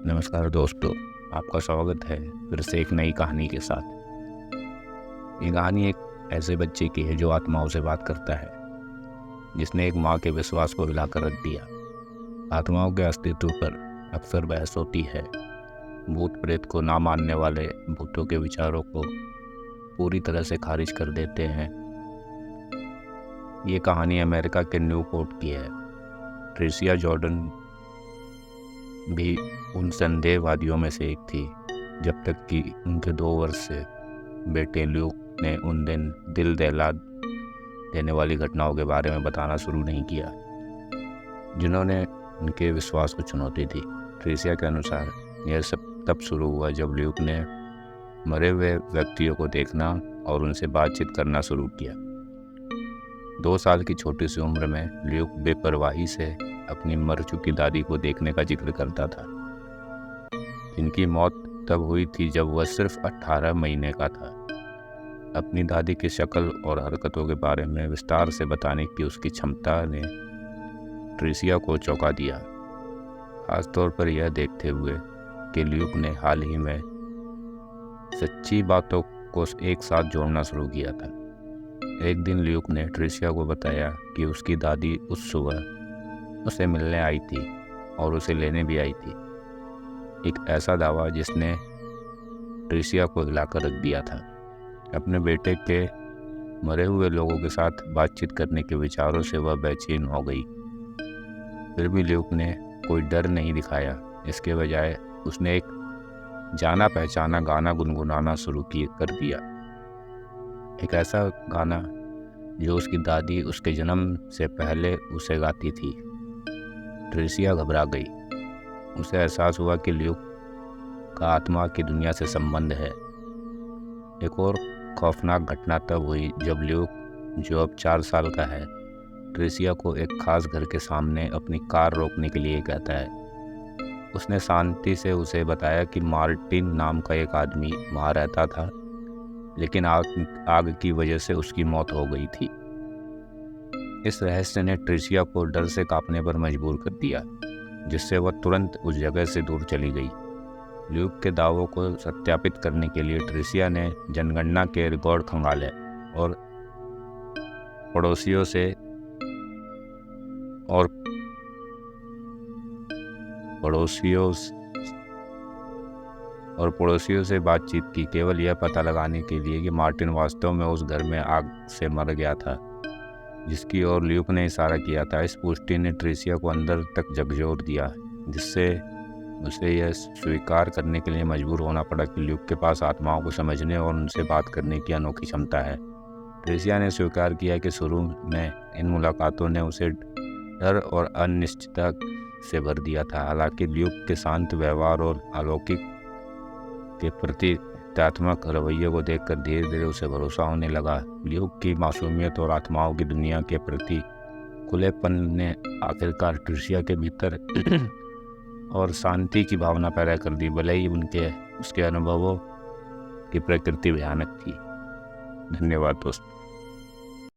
नमस्कार दोस्तों, आपका स्वागत है फिर से एक नई कहानी के साथ। ये कहानी एक ऐसे बच्चे की है जो आत्माओं से बात करता है, जिसने एक माँ के विश्वास को हिलाकर रख दिया। आत्माओं के अस्तित्व पर अक्सर बहस होती है। भूत प्रेत को ना मानने वाले भूतों के विचारों को पूरी तरह से खारिज कर देते हैं। ये कहानी अमेरिका के न्यूपोर्ट की है। ट्रेसिया जॉर्डन भी उन संदेहवादियों में से एक थी, जब तक कि उनके 2 वर्ष से बेटे ल्यूक ने उन दिन दिल दहला देने वाली घटनाओं के बारे में बताना शुरू नहीं किया, जिन्होंने उनके विश्वास को चुनौती दी। ट्रेसिया के अनुसार यह सब तब शुरू हुआ जब ल्यूक ने मरे हुए व्यक्तियों को देखना और उनसे बातचीत करना शुरू किया। 2 साल की छोटी सी उम्र में ल्यूक बेपरवाही से अपनी मर चुकी दादी को देखने का जिक्र करता था, जिनकी मौत तब हुई थी जब वह सिर्फ 18 महीने का था। अपनी दादी की शक्ल और हरकतों के बारे में विस्तार से बताने की उसकी क्षमता ने ट्रेसिया को चौंका दिया, खासतौर पर यह देखते हुए कि ल्यूक ने हाल ही में सच्ची बातों को एक साथ जोड़ना शुरू किया था। एक दिन ल्यूक ने ट्रेसिया को बताया कि उसकी दादी उस सुबह उसे मिलने आई थी और उसे लेने भी आई थी। एक ऐसा दावा जिसने ट्रेसिया को हिलाकर रख दिया था। अपने बेटे के मरे हुए लोगों के साथ बातचीत करने के विचारों से वह बेचैन हो गई। फिर भी ल्यूक ने कोई डर नहीं दिखाया। इसके बजाय उसने एक जाना पहचाना गाना गुनगुनाना शुरू कर दिया। एक ऐसा गाना जो उसकी दादी उसके जन्म से पहले उसे गाती थी। ट्रेसिया घबरा गई। उसे एहसास हुआ कि ल्यूक का आत्मा की दुनिया से संबंध है। एक और खौफनाक घटना तब हुई जब ल्यूक, जो अब 4 साल का है, ट्रेसिया को एक खास घर के सामने अपनी कार रोकने के लिए कहता है। उसने शांति से उसे बताया कि मार्टिन नाम का एक आदमी वहाँ रहता था, लेकिन आग की वजह से उसकी मौत हो गई थी। इस रहस्य ने ट्रेसिया को डर से कांपने पर मजबूर कर दिया, जिससे वह तुरंत उस जगह से दूर चली गई। ल्यूक के दावों को सत्यापित करने के लिए ट्रेसिया ने जनगणना के रिकॉर्ड खंगाले और पड़ोसियों से बातचीत की, केवल यह पता लगाने के लिए कि मार्टिन वास्तव में उस घर में आग से मर गया था जिसकी ओर ल्यूक ने इशारा किया था। इस पुष्टि ने ट्रेसिया को अंदर तक झकझोर दिया, जिससे उसे यह स्वीकार करने के लिए मजबूर होना पड़ा कि ल्यूक के पास आत्माओं को समझने और उनसे बात करने की अनोखी क्षमता है। ट्रेसिया ने स्वीकार किया कि शुरू में इन मुलाकातों ने उसे डर और अनिश्चितता से भर दिया था। हालांकि ल्यूक के शांत व्यवहार और अलौकिक के प्रति तथ्यात्मक रवैये को देखकर धीरे धीरे उसे भरोसा होने लगा। ल्यूक की मासूमियत और आत्माओं की दुनिया के प्रति खुलेपन ने आखिरकार ट्रेसिया के भीतर और शांति की भावना पैदा कर दी, भले ही उसके अनुभवों की प्रकृति भयानक थी। धन्यवाद दोस्तों।